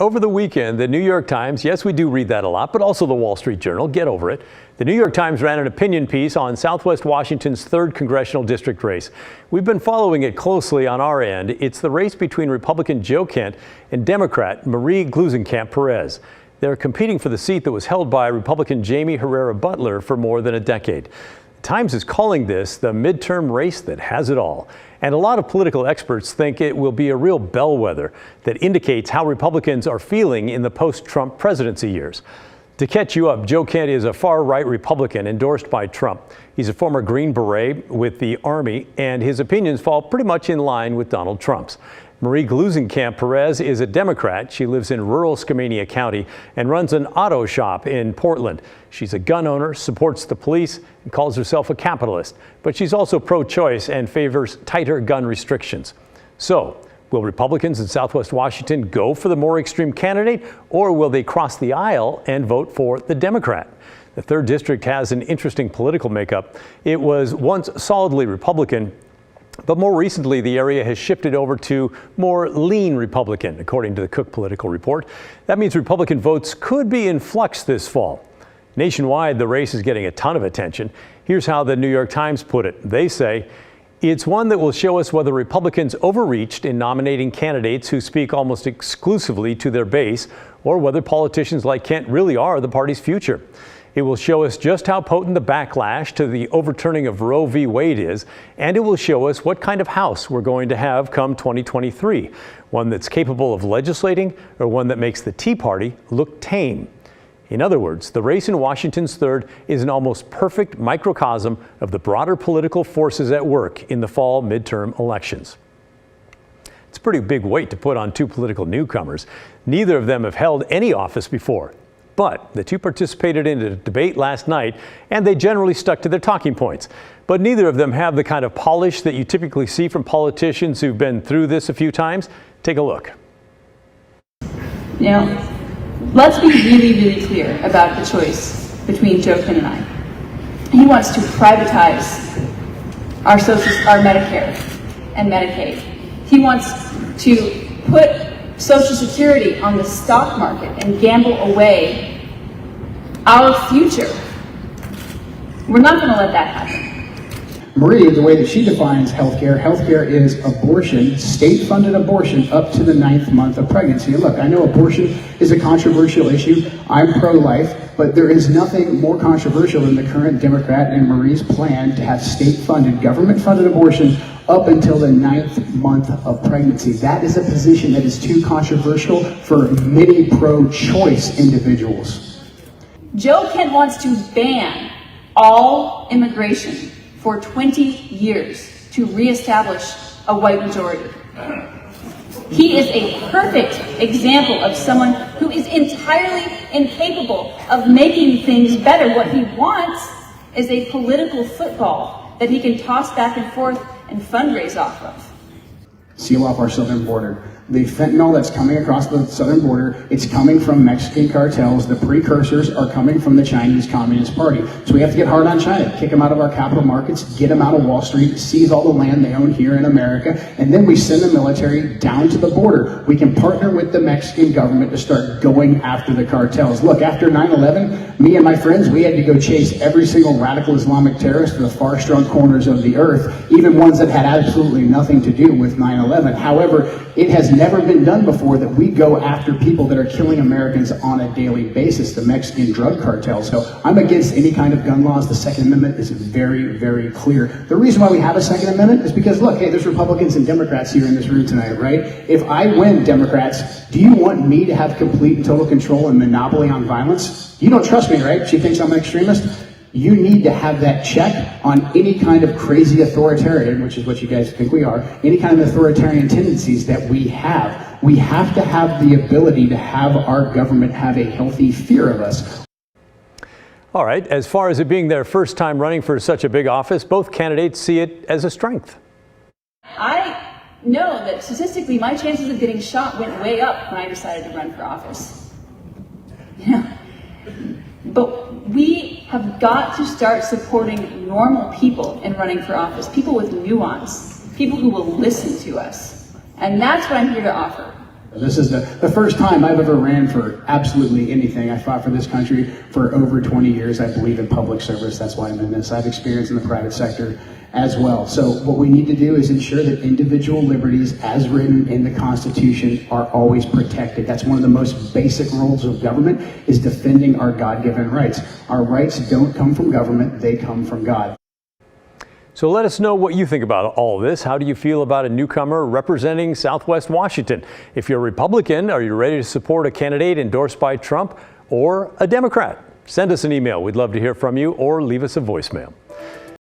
over the weekend, the New York Times, yes, we do read that a lot, but also the Wall Street Journal, get over it. The New York Times ran an opinion piece on Southwest Washington's 3rd congressional district race. We've been following it closely on our end. It's the race between Republican Joe Kent and Democrat Marie Gluesenkamp Perez. They're competing for the seat that was held by Republican Jamie Herrera Butler for more than a decade. The Times is calling this the midterm race that has it all. And a lot of political experts think it will be a real bellwether that indicates how Republicans are feeling in the post-Trump presidency years. To catch you up, Joe Kent is a far-right Republican endorsed by Trump. He's a former Green Beret with the Army, and his opinions fall pretty much in line with Donald Trump's. Marie Gluesenkamp Perez is a Democrat. She lives in rural Skamania County and runs an auto shop in Portland. She's a gun owner, supports the police, and calls herself a capitalist. But she's also pro-choice and favors tighter gun restrictions. So, will Republicans in Southwest Washington go for the more extreme candidate, or will they cross the aisle and vote for the Democrat? The 3rd district has an interesting political makeup. It was once solidly Republican, but more recently, the area has shifted over to more lean Republican, according to the Cook Political Report. That means Republican votes could be in flux this fall. Nationwide, the race is getting a ton of attention. Here's how the New York Times put it. They say, it's one that will show us whether Republicans overreached in nominating candidates who speak almost exclusively to their base, or whether politicians like Kent really are the party's future. It will show us just how potent the backlash to the overturning of Roe v. Wade is, and it will show us what kind of House we're going to have come 2023. One that's capable of legislating, or one that makes the Tea Party look tame. In other words, the race in Washington's 3rd is an almost perfect microcosm of the broader political forces at work in the fall midterm elections. It's a pretty big weight to put on two political newcomers. Neither of them have held any office before. But the two participated in a debate last night, and they generally stuck to their talking points. But neither of them have the kind of polish that you typically see from politicians who've been through this a few times. Take a look. Now, let's be really, really clear about the choice between Joe Kent and I. He wants to privatize our Medicare and Medicaid. He wants to put Social Security on the stock market and gamble away our future. We're not going to let that happen. Marie, the way that she defines healthcare is abortion, state-funded abortion up to the 9th month of pregnancy. And look, I know abortion is a controversial issue. I'm pro-life, but there is nothing more controversial than the current Democrat and Marie's plan to have state-funded, government-funded abortion up until the 9th month of pregnancy. That is a position that is too controversial for many pro-choice individuals. Joe Kent wants to ban all immigration for 20 years to reestablish a white majority. He is a perfect example of someone who is entirely incapable of making things better. What he wants is a political football that he can toss back and forth and fundraise off of. Seal off our southern border. The fentanyl that's coming across the southern border, it's coming from Mexican cartels. The precursors are coming from the Chinese Communist Party. So we have to get hard on China, kick them out of our capital markets, get them out of Wall Street, seize all the land they own here in America, and then we send the military down to the border. We can partner with the Mexican government to start going after the cartels. Look, after 9/11, me and my friends, we had to go chase every single radical Islamic terrorist to the far-strung corners of the earth, even ones that had absolutely nothing to do with 9/11. However, it has never been done before that we go after people that are killing Americans on a daily basis, the Mexican drug cartels. So I'm against any kind of gun laws. The Second Amendment is very, very clear. The reason why we have a Second Amendment is because, look, hey, there's Republicans and Democrats here in this room tonight, right? If I win, Democrats, do you want me to have complete and total control and monopoly on violence? You don't trust me, right? She thinks I'm an extremist. You need to have that check on any kind of crazy authoritarian, which is what you guys think we are, any kind of authoritarian tendencies that we have. We have to have the ability to have our government have a healthy fear of us. All right, as far as it being their first time running for such a big office, both candidates see it as a strength. I know that statistically my chances of getting shot went way up when I decided to run for office. Yeah. But we have got to start supporting normal people in running for office, people with nuance, people who will listen to us. And that's what I'm here to offer. This is the first time I've ever ran for absolutely anything. I fought for this country for over 20 years. I believe in public service. That's why I'm in this. I've experience in the private sector as well. So what we need to do is ensure that individual liberties as written in the Constitution are always protected. That's one of the most basic rules of government, is defending our God-given rights. Our rights don't come from government, they come from God. So let us know what you think about all of this. How do you feel about a newcomer representing Southwest Washington? If you're a Republican, are you ready to support a candidate endorsed by Trump or a Democrat? Send us an email. We'd love to hear from you, or leave us a voicemail.